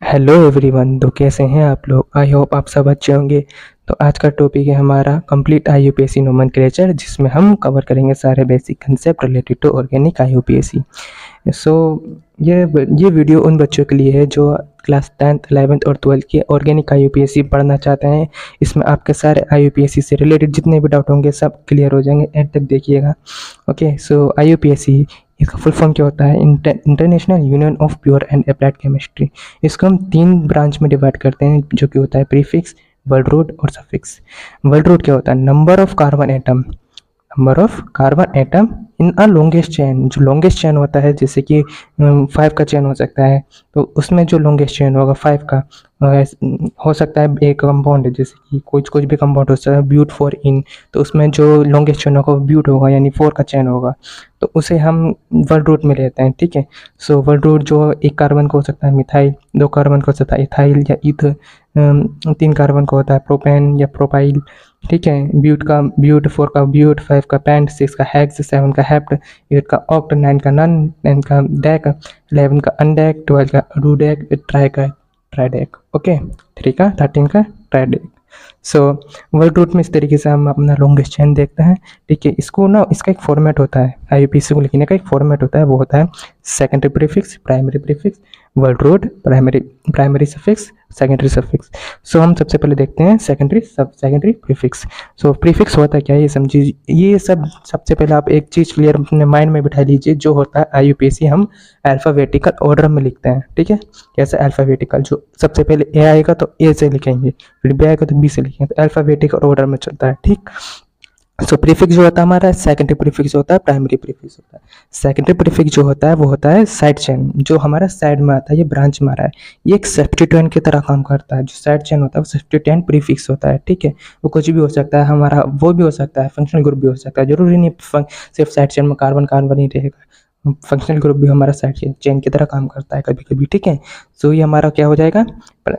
Hello everyone. तो कैसे हैं आप लोग? आई होप आप सब अच्छे होंगे। तो आज का टॉपिक है हमारा कंप्लीट आईयूपीएसी नोमेनक्लेचर, जिसमें हम कवर करेंगे सारे basic concept related to organic IUPAC. So ये वीडियो उन बच्चों के लिए है जो क्लास 10th 11th और 12th की ऑर्गेनिक आईयूपीएसी पढ़ना चाहते हैं। इसमें आपके सारे आईयूपीएसी से रिलेटेड जितने भी डाउट होंगे सब क्लियर हो जाएंगे, एंड तक देखिएगा। ओके, सो आईयूपीएसी इसका फुल फॉर्म क्या होता है? International union of pure and applied chemistry. इसको हम 3 ब्रांच में डिवाइड करते हैं, जो कि होता है प्रीफिक्स, वर्ड रूट और सफिक्स। वर्ड रूट क्या होता है? Number of carbon atom, number of carbon atom in a longest chain. जो लॉन्गेस्ट चेन होता है, जैसे कि 5 का चेन हो सकता है, तो उसमें जो लॉन्गेस्ट चेन होगा 5 का, हो सकता है एक कंपाउंड है, जैसे कि कुछ कुछ भी कंपाउंड हो सकता है, ब्यूट 4 इन, तो उसमें जो लॉन्गेस्ट चेन होगा ब्यूट होगा, यानी 4 का चेन होगा, तो उसे हम वर्ड रूट में लेते हैं। ठीक है, सो वर्ड रूट जो एक कार्बन को हो सकता है मिथाइल, 2 कार्बन को हो सकता है इथाइल या ईथ, 3 कार्बन को होता है प्रोपेन या प्रोपाइल। ठीक है, ब्यूट का ब्यूट, 4 का ब्यूट, 5 का पेंट, 6 का हेक्स, 7 का हेप्ट, 8 का ऑक्ट, 9 का नन, 10 का डेक, 11 का अनडेक, 12 का रूडेक, ट्राई का ट्राइडेक। ओके, 3 का 13 का ट्राइडेक। सो वर्ड रूट में इस तरीके से हम अपना लॉन्गेस्ट चेन देखते हैं। ठीक है, इसको ना इसका एक फॉर्मेट होता है, आईयूपीएसी को लिखने का एक फॉर्मेट होता है, वो होता है secondary prefix, primary prefix, word root, primary suffix, secondary suffix. So हम सबसे पहले देखते हैं सेकेंडरी प्रीफिक्स। सो प्रीफिक्स होता है क्या, ये समझिए। ये सब सबसे पहले आप एक चीज़ क्लियर अपने माइंड में बिठा लीजिए, जो होता है आईयूपीएसी हम अल्फ़ाबेटिकल ऑर्डर में लिखते हैं। ठीक है, कैसे अल्फ़ाबेटिकल? जो सबसे पहले ए आएगा तो ए से लिखेंगे, फिर बी आएगा तो बी से लिखेंगे, तो अल्फ़ाबेटिकल ऑर्डर में चलता है। ठीक, सो प्रीफिक्स जो होता है हमारा, सेकेंडरी प्रीफिक्स होता है, प्राइमरी प्रीफिक्स होता है। सेकेंडरी प्रीफिक्स जो होता है वो होता है साइड चेन, जो हमारा साइड में आता है, ये ब्रांच में आ रहा है, ये एक सब्स्टिट्यूएंट की तरह काम करता है। जो साइड चेन होता है वो सब्स्टिट्यूएंट प्रीफिक्स होता है। ठीक है, वो कुछ भी हो सकता है, हमारा वो भी हो सकता है, फंक्शनल ग्रुप भी हो सकता है, जरूरी नहीं सिर्फ साइड चेन में कार्बन कार्बन ही रहेगा। फंक्शनल ग्रुप भी हमारा साइड चेन की तरह काम करता है कभी कभी। ठीक है, सो ये हमारा क्या हो जाएगा?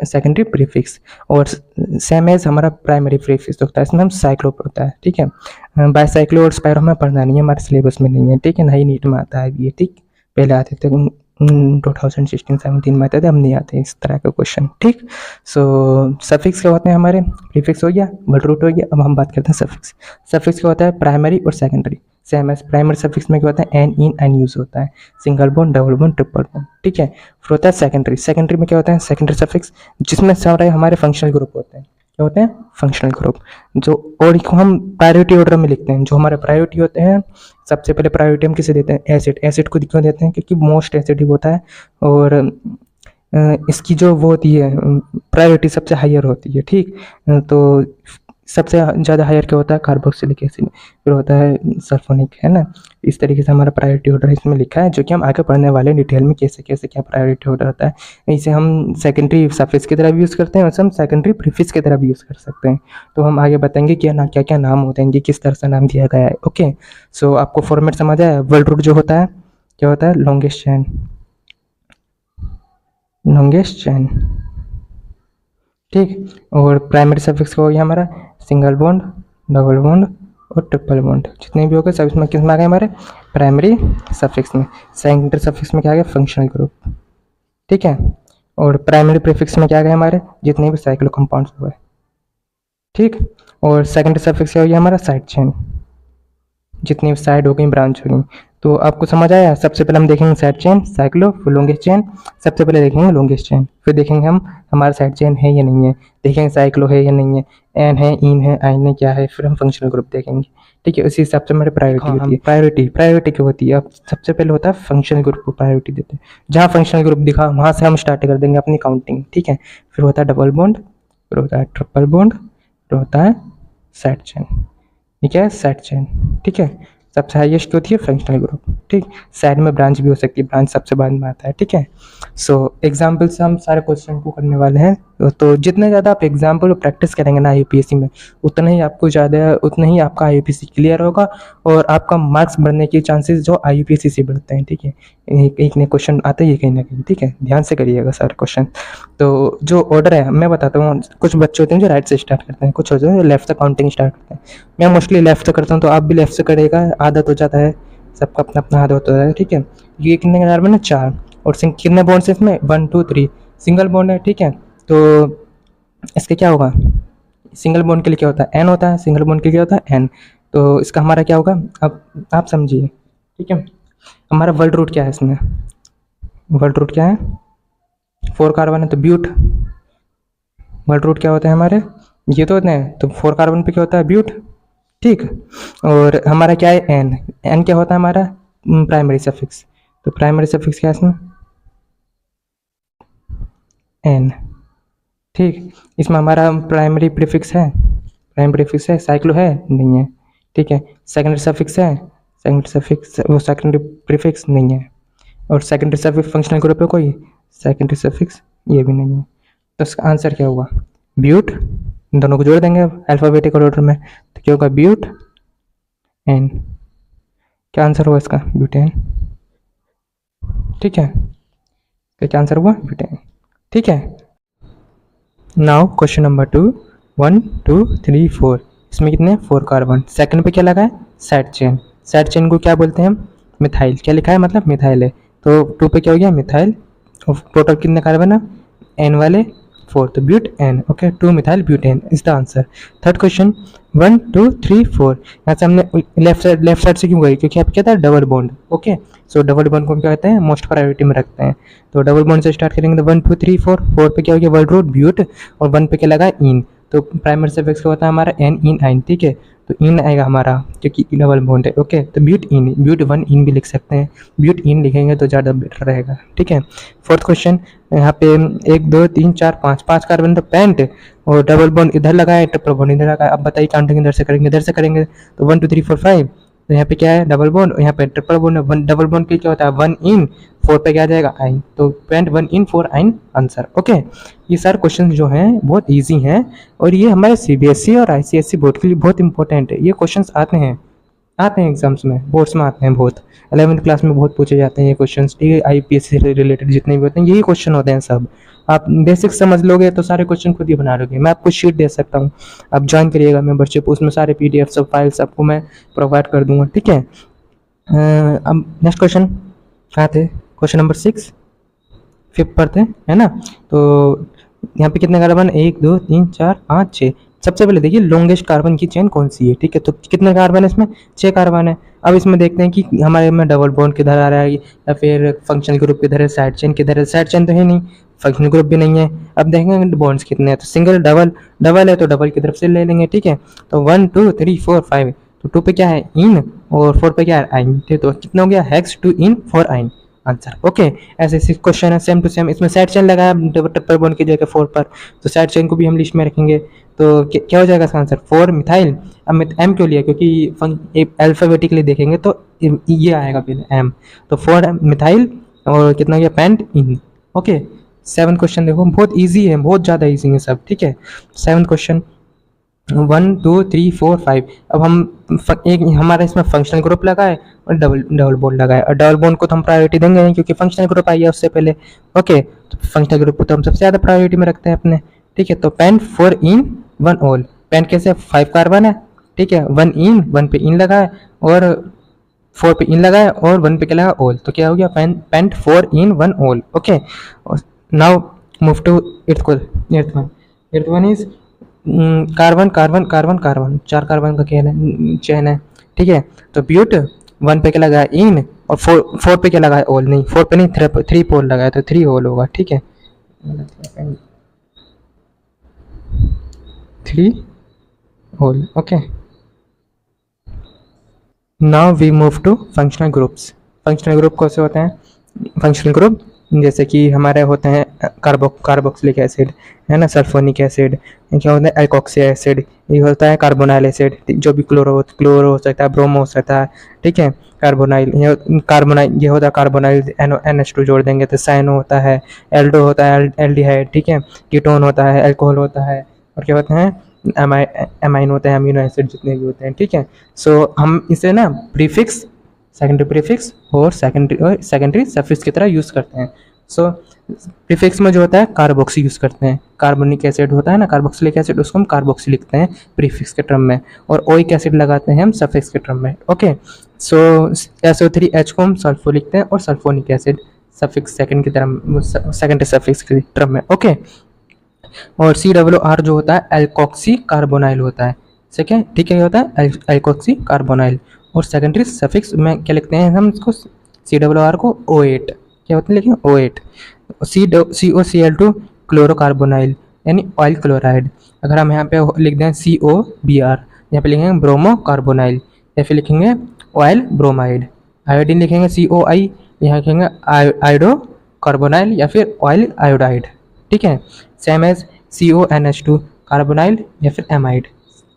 Secondary prefix. और सेम एज हमारा प्राइमरी प्रीफिक्स होता है, इसमें हम साइक्लो पढ़ता है। ठीक है, बाईसाइक्लो और स्पायरो हमें पढ़ना नहीं है, हमारे सिलेबस में नहीं है। ठीक है, ना ही नीट में आता है ये। ठीक, पहले आते थे 2016-17 में आते थे, हम नहीं आते इस तरह के क्वेश्चन। ठीक, सो सफिक्स क्या होते हैं हमारे? प्रीफिक्स हो गया, वर्ड रूट हो गया, अब हम बात करते हैं सफिक्स। सफिक्स क्या होता है? प्राइमरी और secondary. Same as primary suffix में क्या होता है? एन, इन, एन यूज होता है, single bond, double bond, triple bond. ठीक है, फिर होता है सेकेंडरी। सेकेंडरी में क्या होता है? सेकेंडरी सफिक्स, जिसमें सारे हमारे फंक्शनल ग्रुप होते हैं। क्या होते हैं? Functional group. जो और को हम प्रायोरिटी ऑर्डर में लिखते हैं। जो हमारे प्रायोरिटी होते हैं, सबसे पहले प्रायोरिटी हम किसे देते हैं? एसिड। एसिड को क्यों देते हैं? क्योंकि मोस्ट एसिडिक होता है, और इसकी जो वो होती है प्रायोरिटी सबसे हायर होती है। ठीक, तो सबसे ज़्यादा हायर क्या होता है? कार्बोक्सिलिक एसिड, फिर होता है सल्फोनिक, है ना। इस तरीके से हमारा प्रायोरिटी ऑर्डर इसमें लिखा है, जो कि हम आगे पढ़ने वाले डिटेल में कैसे कैसे क्या प्रायोरिटी ऑर्डर होता है। इसे हम सेकेंडरी सफिक्स की तरह भी यूज़ करते हैं, और हम सेकेंडरी प्रीफिक्स की तरह भी यूज़ कर सकते हैं। तो हम आगे बताएंगे कि क्या क्या नाम होते हैं, किस तरह से नाम दिया गया है। ओके, सो आपको फॉर्मेट समझ आया? वर्ड रूट जो होता है क्या होता है? Longest chain, longest chain. ठीक, और प्राइमरी सफिक्स हो गया हमारा सिंगल बॉन्ड, डबल बॉन्ड और ट्रिपल बॉन्ड। जितने भी हो गए सब इसमें किस में आ गए? हमारे प्राइमरी सफिक्स में। सेकेंडरी सफिक्स में क्या आ गया? Functional group. ठीक है, और प्राइमरी प्रीफिक्स में क्या आ गए? हमारे जितने भी साइक्लो कंपाउंड्स हुए। ठीक, और सेकेंडरी सफिक्स क्या हो गया? हमारा साइड चेन, जितनी साइड हो गई, ब्रांच हो गई। तो आपको समझ आया? सबसे पहले हम देखेंगे साइड चेन, साइक्लो, फिर लॉन्गेस्ट चेन। सबसे पहले देखेंगे लॉन्गेस्ट चेन, फिर देखेंगे हम हमारा साइड चेन है या नहीं है, देखेंगे साइक्लो है या नहीं है, एन है, इन है, आइन है, क्या है, फिर हम फंक्शनल ग्रुप देखेंगे। ठीक है, उसी हिसाब से हमारी प्रायोरिटी होती है। प्रायोरिटी क्या होती है? अब सबसे पहले होता है फंक्शनल ग्रुप को प्रायोरिटी देते हैं। जहाँ फंक्शनल ग्रुप दिखा वहाँ से हम स्टार्ट कर देंगे अपनी काउंटिंग। ठीक है, फिर होता है डबल बॉन्ड, फिर होता है ट्रिपल बॉन्ड, फिर होता है साइड चेन। ठीक है, साइड चेन। ठीक है, सबसे हाईएस्ट होती है फंक्शनल ग्रुप। ठीक, साइड में ब्रांच भी हो सकती है, ब्रांच सबसे बाद में आता है। ठीक है, सो एग्जाम्पल से हम सारे क्वेश्चन को करने वाले हैं। तो जितने ज़्यादा आप एग्जाम्पल प्रैक्टिस करेंगे ना आईयूपीएसी में, उतना ही आपका आईयूपीएसी क्लियर होगा, और आपका मार्क्स बढ़ने के चांसेस जो आईयूपीएसी से बढ़ते हैं। ठीक है, एक नए क्वेश्चन आते ही कहीं ना कहीं। ठीक है, ध्यान से करिएगा सारे क्वेश्चन। तो जो ऑर्डर है मैं बताता हूँ, कुछ बच्चे होते हैं जो राइट से स्टार्ट करते हैं, कुछ होते हैं जो लेफ्ट से काउंटिंग स्टार्ट करते हैं। मैं मोस्टली लेफ्ट से करता हूँ, तो आप भी लेफ्ट से करेगा, आदत हो जाता है, सबका अपना अपना आदत होता है। ठीक है, ये कितने कार्बन है? 4, और कितने बॉन्ड्स है इसमें? 1 2 3, सिंगल बॉन्ड है, ठीक है। तो इसके क्या होगा, सिंगल बॉन्ड के लिए क्या होता है, एन होता है, सिंगल बॉन्ड के लिए क्या होता है, एन। तो इसका हमारा क्या होगा, अब आप समझिए, ठीक है। हमारा वर्ल्ड रूट क्या है इसमें, वर्ल्ड रूट क्या है, 4 कार्बन है तो ब्यूट, वर्ल्ड रूट क्या होता है हमारे, ये तो होते हैं, तो 4 कार्बन पे क्या होता है, ब्यूट, ठीक। और हमारा क्या है, एन, एन क्या होता है हमारा, प्राइमरी सफिक्स। तो प्राइमरी सफिक्स क्या है इसमें, एन, ठीक। इसमें हमारा प्राइमरी प्रीफिक्स है, प्राइमरी प्रीफिक्स है, साइक्लो है नहीं है, ठीक है। सेकेंडरी सफिक्स है, सेकेंडरी सफिक्स वो सेकेंडरी प्रीफिक्स नहीं है। और सेकेंडरी सफिक्स फंक्शनल ग्रुप है कोई, सेकेंडरी सफिक्स ये भी नहीं है। तो इसका आंसर क्या होगा, ब्यूट, इन दोनों को जोड़ देंगे अल्फाबेटिकल ऑर्डर में, तो क्या होगा, ब्यूट एन, क्या आंसर हुआ इसका, ब्यूटेन, ठीक है। तो क्या आंसर हुआ, ब्यूटेन, ठीक है। नाउ क्वेश्चन नंबर 2, 1 2 3 4, इसमें कितने 4 कार्बन, सेकंड पे क्या लगा है, साइड चेन, साइड चेन को क्या बोलते हैं हम, मिथाइल, क्या लिखा है मतलब मिथाइल है। तो 2 पे क्या हो गया, मिथाइल, और टोटल कितने कार्बन है, एन वाले 4, तो butane, okay, 2 methyl butane is the answer. Third question, 1 2 3 4, यहाँ से हमने लेफ्ट साइड से क्यों गई, क्योंकि यहाँ पे क्या था, डबल बॉन्ड, ओके। सो डबल बॉन्ड को हम क्या कहते हैं, मोस्ट प्रायोरिटी में रखते हैं। तो डबल बॉन्ड से स्टार्ट करेंगे, तो 1 2 3 4, 4 पे क्या हो गया, वर्ल्ड रूट ब्यूट, और 1 पे क्या लगा, इन, तो प्राइमरी सफिक्स क्या होता है हमारा, एन इन आइन, ठीक है। तो इन आएगा हमारा क्योंकि डबल बॉन्ड है, ओके। तो ब्यूट इन, ब्यूट 1 इन भी लिख सकते हैं, ब्यूट इन लिखेंगे तो ज़्यादा बेटर रहेगा, ठीक है। फोर्थ क्वेश्चन, यहाँ पे 1 2 3 4 5, 5 कार्बन तो पेंट, और डबल बॉन्ड इधर लगा है, ट्रिपल बॉन्ड इधर लगा है। अब बताइए काउंटिंग इधर से करेंगे, इधर से करेंगे, तो 1 2 3 4 5, तो यहाँ पे क्या है, डबल बॉन्ड, यहाँ पे triple bond, one double bond के क्या होता है, 1 इन, 4 पे क्या आ जाएगा, आइन, तो पेंट 1 इन 4 आइन आंसर, ओके। ये सारे क्वेश्चन जो हैं बहुत ईजी हैं, और ये हमारे सीबीएसई और आईसीएसई बोर्ड के लिए बहुत इंपॉर्टेंट है। ये क्वेश्चंस आते हैं एग्जाम्स में, बोर्ड्स में आते हैं बहुत, 11वीं क्लास में बहुत पूछे जाते हैं ये क्वेश्चंस, ठीक है। आईपीएस से रिलेटेड जितने भी होते हैं यही क्वेश्चन होते हैं सब। आप बेसिक समझ लोगे तो सारे क्वेश्चन खुद ही बना लोगे। मैं आपको शीट दे सकता हूँ, आप ज्वाइन करिएगा मेंबरशिप, उसमें सारे पीडीएफ सब फाइल्स आपको मैं प्रोवाइड कर दूंगा, ठीक है। अब नेक्स्ट क्वेश्चन कहाँ थे, क्वेश्चन नंबर 6 5th पर थे, है ना। तो यहाँ पे कितने कार्बन, 1 2 3 4 5 6। सबसे पहले देखिए लॉन्गेस्ट कार्बन की चेन कौन सी है, ठीक है। तो कितने कार्बन है इसमें, 6 कार्बन है। अब इसमें देखते हैं कि हमारे में डबल बॉन्ड किधर आ रहा है, या फिर फंक्शनल ग्रुप किधर है, साइड चेन किधर है, साइड चेन तो है नहीं, फंक्शनल ग्रुप भी नहीं है। अब देखेंगे बॉन्ड्स कितने हैं, तो सिंगल डबल, डबल है तो डबल की तरफ से ले लेंगे, ठीक है। तो 1 2 3 4 5, तो 2 पे क्या है, इन, और 4 पे क्या है, आइन, ठीक। तो कितना हो गया, हेक्स 2 इन 4 आइन आंसर, ओके। ऐसे क्वेश्चन है सेम टू सेम, इसमें साइड चेन लगाया ट्रिपल बॉन्ड की जगह 4 पर, तो साइड चेन को भी हम लिस्ट में रखेंगे। तो क्या हो जाएगा इसका आंसर, 4 मिथाइल। अब एम क्यों लिया, क्योंकि अल्फाबेटिकली देखेंगे तो ये आएगा फिर एम, तो 4 मिथाइल, और कितना हो गया, पेंट इन, ओके। 7 क्वेश्चन देखो बहुत ईजी है, बहुत ज़्यादा ईजी है सब, ठीक है। 7 क्वेश्चन, 1 2 3 4 5, अब हम एक हमारा इसमें फंक्शनल ग्रुप लगा है और डबल बॉन्ड लगा है, और डबल बॉन्ड को तो हम प्रायोरिटी देंगे नहीं क्योंकि फंक्शनल ग्रुप आई है उससे पहले, ओके। तो फंक्शनल ग्रुप को तो हम सबसे ज़्यादा प्रायोरिटी में रखते हैं अपने, ठीक है। तो पेंट 4 इन 1 ऑल, पेंट कैसे, 5 कार्बन है, ठीक है, 1 इन, 1 पे इन लगा है, और 4 पे इन लगा है, और 1 पे क्या लगा, ऑल, तो क्या हो गया, pent 4 in 1 all, okay. Now move to eighth one, eighth one is carbon carbon carbon carbon, 4 carbon का चेन है, ठीक है। तो ब्यूट 1 पे क्या लगा है, इन, और 4 पे क्या लगा है, ऑल, नहीं 4 पे नहीं, 3 पोल लगा है, तो 3 ऑल होगा, ठीक है, 3 all, okay. Now we move to functional groups. Functional group कौन से होते हैं, फंक्शनल ग्रुप जैसे कि हमारे होते हैं कार्बोक्सिलिक एसिड, है ना, सल्फोनिक एसिड, क्या होता है, एल्कोक्सी एसिड, ये होता है कार्बोनाइल एसिड, जो भी क्लोरो हो सकता है, ब्रोमो हो सकता है, ठीक है। कार्बोनाइल, ये होता है कार्बोनाइल, NH2 जोड़ देंगे तो साइनो होता है, एल्डो होता है, एल्डिहाइड, ठीक है, कीटोन होता है, अल्कोहल होता है, और क्या होते हैं, एमाइन होते हैं, अमीनो एसिड जितने भी होते हैं, ठीक है। सो हम इसे ना प्रीफिक्स, सेकेंडरी प्रीफिक्स और सेकेंडरी सफिक्स की तरह यूज़ करते हैं। सो प्रीफिक्स में जो होता है कार्बोक्सी यूज़ करते हैं, कार्बोनिक एसिड होता है ना, कार्बोक्सिलिक एसिड, उसको हम कार्बोक्सी लिखते हैं प्रीफिक्स के टर्म में, और ओइक एसिड लगाते हैं हम सफिक्स के टर्म में, ओके। सो SO3H को हम सल्फो लिखते हैं, और सल्फोनिक एसिड सफिक्स सेकंड की तरह, सेकेंडरी सफिक्स की टर्म में। ओके, और COR जो होता है एल्कोक्सी कार्बोनाइल होता है। ठीक है, ठीक है, क्या होता है एल्कोक्सी कार्बोनाइल। और सेकेंडरी सफिक्स में क्या लिखते हैं हम इसको, COR को O8, क्या होता है लिखें O8। COCl2 क्लोरोकार्बोनाइल यानी ऑयल क्लोराइड। अगर हम यहाँ पे लिख दें COBr, यहाँ पे लिखेंगे ब्रोमो कार्बोनाइल, या फिर लिखेंगे ऑयल ब्रोमाइड। आयोडीन लिखेंगे COI, यहाँ लिखेंगे आयोडो कार्बोनाइल या फिर ऑयल आयोडाइड। ठीक है, सेम एज CONH2 कार्बोनाइल या फिर एमाइड।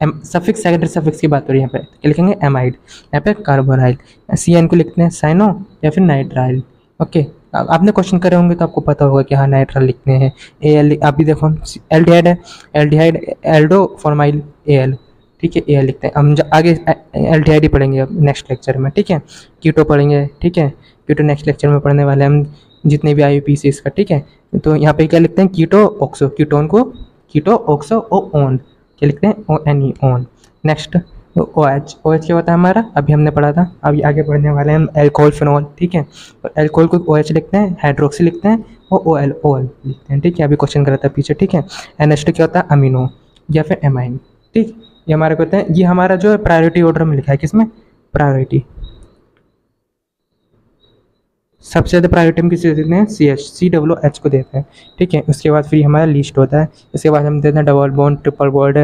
सफिक्स सेकेंडरी सफिक्स की बात हो रही है यहाँ पे, क्या लिखेंगे एमाइड, यहाँ पे कार्बोनाइल। CN को लिखते हैं साइनो या फिर नाइट्राइल। ओके, आपने क्वेश्चन करे होंगे तो आपको पता होगा कि हाँ नाइट्राइल लिखते हैं। AL आप भी देखो, एल्डिहाइड है, एल्डिहाइड एल्डो फॉर्माइल AL। ठीक है, AL लिखते हैं हम। आगे एल्डिहाइड ही पढ़ेंगे अब नेक्स्ट लेक्चर में। ठीक है, कीटो पढ़ेंगे। ठीक है, कीटो नेक्स्ट लेक्चर में पढ़ने वाले हम, जितने भी IUPAC का। ठीक है, तो यहाँ पे क्या लिखते हैं कीटो ऑक्सो, कीटोन को कीटो ऑक्सो ओन, क्या लिखते हैं ONE own. Next OH, OH क्या होता है हमारा, अभी हमने पढ़ा था। अभी आगे पढ़ने वाले हैं हम एल्कोहल फिनॉल। ठीक है, और एल्कोहल को OH लिखते हैं, हाइड्रोक्सी लिखते हैं और OL लिखते हैं। ठीक है, अभी क्वेश्चन करा था पीछे। ठीक है, NH2 क्या होता है अमीनो या फिर एमाइन। ठीक, ये हमारे को होता है, ये हमारा जो प्रायोरिटी ऑर्डर में लिखा है, किसमें प्रायोरिटी, सबसे ज़्यादा प्रायोरिटी हम किसी देते हैं COH को देते हैं। ठीक है, उसके बाद फिर हमारा लिस्ट होता है, इसके बाद हम देते हैं double bond, triple bond,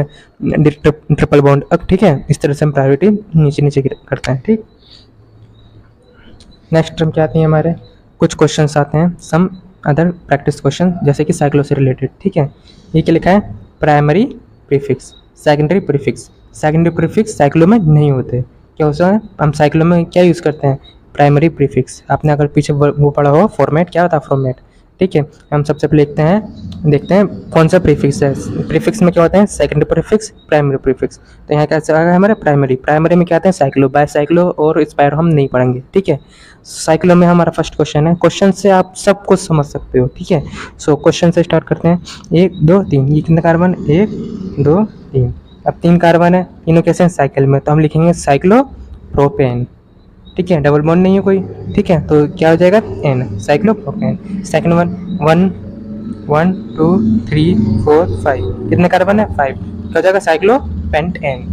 triple bond. अब ठीक है, इस तरह से हम प्रायोरिटी नीचे नीचे करते हैं। ठीक, नेक्स्ट टर्म क्या आती है हमारे, कुछ क्वेश्चंस आते हैं, सम अदर प्रैक्टिस क्वेश्चन, जैसे कि साइक्लो से रिलेटेड। ठीक है, ये क्या लिखा है, primary prefix, secondary prefix. Secondary prefix cyclo में नहीं होते, क्या होता है, हम साइक्लो में क्या यूज़ करते हैं, प्राइमरी प्रीफिक्स। आपने अगर पीछे वो पढ़ा हो फॉर्मेट, क्या होता है फॉर्मेट। ठीक है, हम सबसे पहले देखते हैं कौन सा प्रीफिक्स है। प्रीफिक्स में क्या होता है, सेकेंडरी प्रीफिक्स, प्राइमरी प्रीफिक्स। तो यहाँ कैसे आएगा हमारे प्राइमरी में क्या आते हैं साइक्लो, बाय साइक्लो और स्पायरो हम नहीं पढ़ेंगे। ठीक है, साइक्लो में हमारा फर्स्ट क्वेश्चन है, क्वेश्चन से आप सब कुछ समझ सकते हो। ठीक है, सो क्वेश्चन से स्टार्ट करते हैं। 1 2 3, ये कितने कार्बन, 1 2 3। अब 3 कार्बन है, तीनों कैसे हैं साइकिल में, तो हम लिखेंगे साइक्लो प्रोपेन। ठीक है, डबल बॉन्ड नहीं है कोई। ठीक है, तो क्या हो जाएगा N, साइक्लोप्रोपेन। सेकंड वन 1 2 3 4 5, कितने कार्बन है 5, क्या हो जाएगा साइक्लोपेंटेन।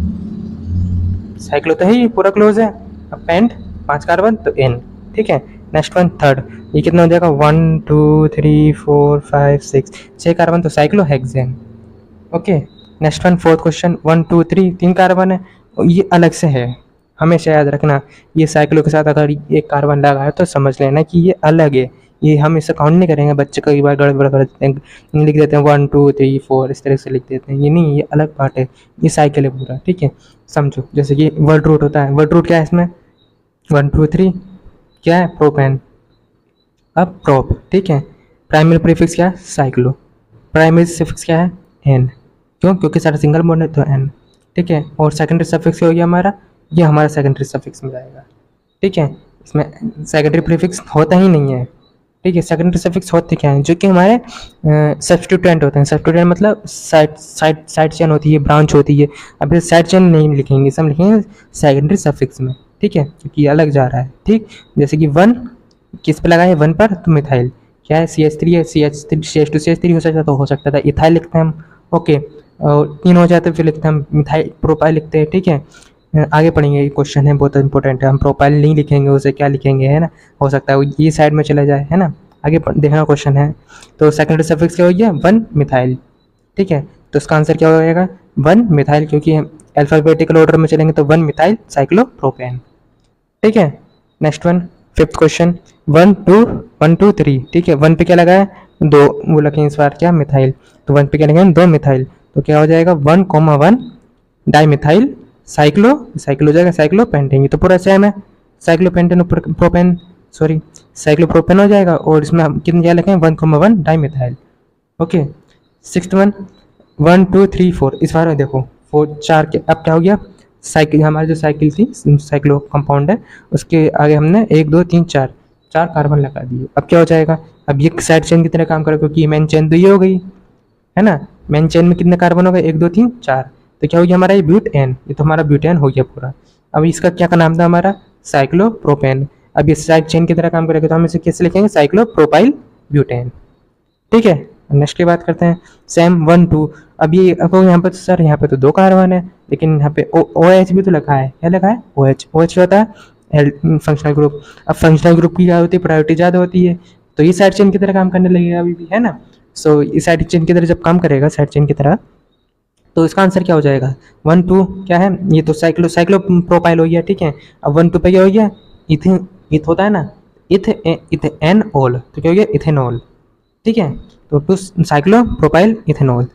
साइक्लो तो है ही पूरा क्लोज है, अब पेंट 5 कार्बन तो N। ठीक है, नेक्स्ट वन थर्ड, ये कितना हो जाएगा 1 2 3 4 5 6 कार्बन तो cyclohexane. Okay, next one fourth question 1 2 3, 3 carbon है, ये अलग से है, हमेशा याद रखना। ये साइक्लो के साथ अगर एक कार्बन लगा है तो समझ लेना कि ये अलग है, ये हम इसे काउंट नहीं करेंगे। बच्चे कई बार गड़बड़ कर देते हैं, लिख देते हैं 1 2 3 4, इस तरह से लिख देते हैं, ये नहीं, ये अलग पार्ट है, ये साइकिल है पूरा। ठीक है, समझो, जैसे कि वर्ड रूट होता है, वर्ड रूट क्या है इसमें 1 2 3, क्या है प्रोपेन, अब प्रोप। ठीक है, प्राइमरी प्रीफिक्स क्या है साइक्लो, प्राइमरी सफिक्स क्या है N, क्यों, क्योंकि सारा सिंगल बॉन्ड है तो N। ठीक है, और सेकेंडरी सफिक्स क्या हो गया हमारा, ये हमारा सेकेंडरी सफिक्स में जाएगा। ठीक है, इसमें सेकेंडरी प्रीफिक्स होता ही नहीं है। ठीक है, सेकेंडरी सफिक्स होते क्या हैं, जो कि हमारे सब्स्टिट्यूएंट होते हैं। सब्स्टिट्यूएंट मतलब साइड चेन होती है, ब्रांच होती है। अब ये साइड चेन नहीं लिखेंगे, सब लिखेंगे सेकेंडरी सफिक्स में। ठीक है, क्योंकि ये अलग जा रहा है। ठीक, जैसे कि 1 किस पे लगा है, 1 पर तो मिथाइल क्या है CH3 है, CH2CH3 हो सकता, तो हो सकता था इथाइल लिखते हैं हम। ओके, और 3 हो जाते फिर लिखते हैं हम मिथाइल प्रोपाइल लिखते हैं। ठीक है, आगे पढ़ेंगे, ये क्वेश्चन है बहुत इंपॉर्टेंट है, हम प्रोपाइल नहीं लिखेंगे, उसे क्या लिखेंगे, है ना, हो सकता है वो ये साइड में चला जाए, है ना। आगे देखना क्वेश्चन है, तो सेकेंडरी सफिक्स क्या हो गया 1 मिथाइल। ठीक है, तो इसका आंसर क्या हो जाएगा 1 मिथाइल, क्योंकि अल्फाबेटिकल ऑर्डर में चलेंगे तो 1 मिथाइल साइक्लोप्रोपेन। ठीक है, नेक्स्ट वन फिफ्थ क्वेश्चन 1 2 3। ठीक है, 1 पे क्या लगा है 2, वो लगे इस बार क्या मिथाइल, तो 1 पे क्या लगे 2 मिथाइल, तो क्या हो जाएगा 1,1 डाईमिथाइल साइक्लो जाएगा साइक्लोपेंटेन। ये तो पूरा सेम है, साइक्लोपेंटेन ऊपर प्रोपेन, सॉरी साइक्लोप्रोपेन हो जाएगा, और इसमें हम कितने क्या लिखें 1,1 डाईमिथाइल। ओके, सिक्स्थ वन 1 2 3 4, इस बार में देखो 4 4 के, अब क्या हो गया साइकिल, हमारी जो साइकिल थी साइक्लो कंपाउंड है, उसके आगे हमने 1 2 3 4 कार्बन लगा दिए। अब क्या हो जाएगा, अब ये साइड चेन की तरह काम करेगा, क्योंकि मेन चेन तो ये हो गई है ना, मेन चेन में कितने कार्बन हो गए 1 2 3 4, तो क्या हो गया हमारा ये ब्यूटेन, ये तो हमारा ब्यूटेन हो गया पूरा। अब इसका क्या का नाम था हमारा साइक्लोप्रोपेन। अब ये साइड चेन की तरह काम करेगा तो हम इसे कैसे लिखेंगे, साइक्लोप्रोपाइल ब्यूटेन। ठीक है, नेक्स्ट की बात करते हैं, सेम 1 2। अब ये अब यहाँ पे सर यहाँ पे तो 2 कार्बन है, लेकिन यहाँ पे OH भी तो लिखा है, क्या लिखा है, OH क्या होता है, फंक्शनल ग्रुप। अब फंक्शनल ग्रुप की क्या होती है, प्रायोरिटी ज़्यादा होती है, तो ये साइड चेन की तरह काम करने लगेगा अभी भी, है ना। सो ये साइड चेन की तरह जब काम करेगा, साइड चेन की तरह, तो इसका आंसर क्या हो जाएगा, 1 2 क्या है, ये तो साइक्लो प्रोपाइल हो गया। ठीक है, अब 1 2 पे क्या हो गया, इथ होता है ना, इथेनॉल, तो क्या हो गया, इथेनॉल। ठीक है, तो 2 साइक्लो प्रोपाइल इथेनॉल।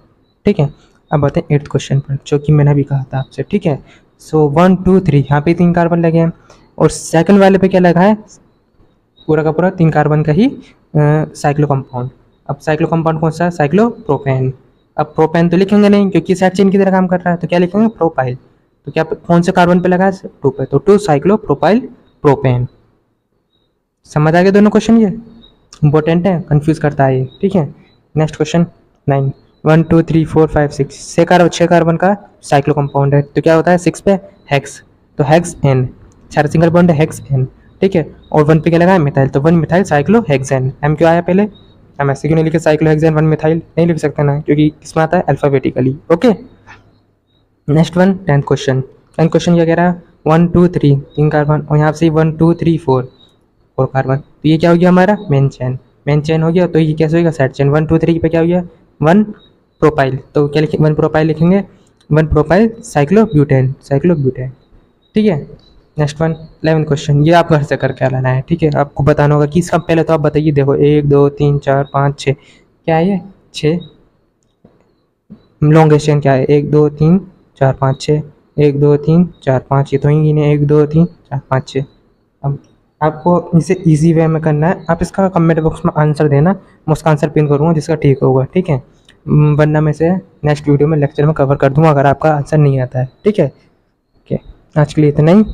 ठीक है, अब आते हैं 8th क्वेश्चन पर, जो कि मैंने अभी कहा था आपसे। ठीक है, सो 1 2 3 यहाँ पे 3 कार्बन लगे हैं, और सेकंड वाले पे क्या लगा है, पूरा का पूरा 3 कार्बन का ही साइक्लो कंपाउंड। अब साइक्लो कंपाउंड कौन सा है, साइक्लोप्रोपेन। अब प्रोपेन तो लिखेंगे नहीं क्योंकि साइड चेन की तरह काम कर रहा है, तो क्या लिखेंगे, प्रोपाइल। तो क्या कौन से कार्बन पे लगा है, 2 पे, तो 2 साइक्लोप्रोपाइल प्रोपेन। समझ आ गया दोनों क्वेश्चन, ये इंपॉर्टेंट है, कंफ्यूज करता है ये। ठीक है, नेक्स्ट क्वेश्चन 9, 1 2 3 4 5 6 6 कार्बन का साइक्लो कंपाउंड है, तो क्या होता है 6 पे हेक्स, तो हेक्स एन, 4 सिंगल बॉन्ड है, हेक्स एन। ठीक है, और 1 पे क्या लगा है, मिथाइल, तो 1 मिथाइल साइक्लो हेक्सेन। एम क्यों आया पहले, हम ऐसे क्यों नहीं लिखे साइक्लो हेक्सेन 1 मिथाइल, नहीं लिख सकते ना, क्योंकि इसमें आता है alphabetically. Okay, next one 10th question. 10th question क्या कह रहा है, 1 2 3 3 कार्बन, और यहाँ से 1 2 3 4 कार्बन, तो ये क्या हो गया हमारा मेन चेन हो गया। तो ये कैसे होगा, साइड चेन। 1 2 3 पे क्या हो गया, 1 प्रोपाइल, तो क्या लिखेंगे, 1 प्रोपाइल लिखेंगे, 1 प्रोपाइल साइक्लोब्यूटेन। ठीक है, नेक्स्ट वन 11th क्वेश्चन, ये आप घर से करके लाना है। ठीक है, आपको बताना होगा कि इसका पहले तो आप बताइए, देखो 1 2 3 4 5 6, क्या है ये 6, लॉन्गेस्ट चेन क्या है, 1 2 3 4 5 6, 1 2 3 4 5, ये तो ही गिने 1 2 3 4 5 6। अब आपको इसे इजी वे में करना है, आप इसका कमेंट बॉक्स में आंसर देना, मैं उसका आंसर पिन करूँगा जिसका ठीक होगा। ठीक है, वरना मैं से नेक्स्ट वीडियो में लेक्चर में कवर कर दूँगा अगर आपका आंसर नहीं आता है। ठीक है, ओके, आज के लिए इतना ही।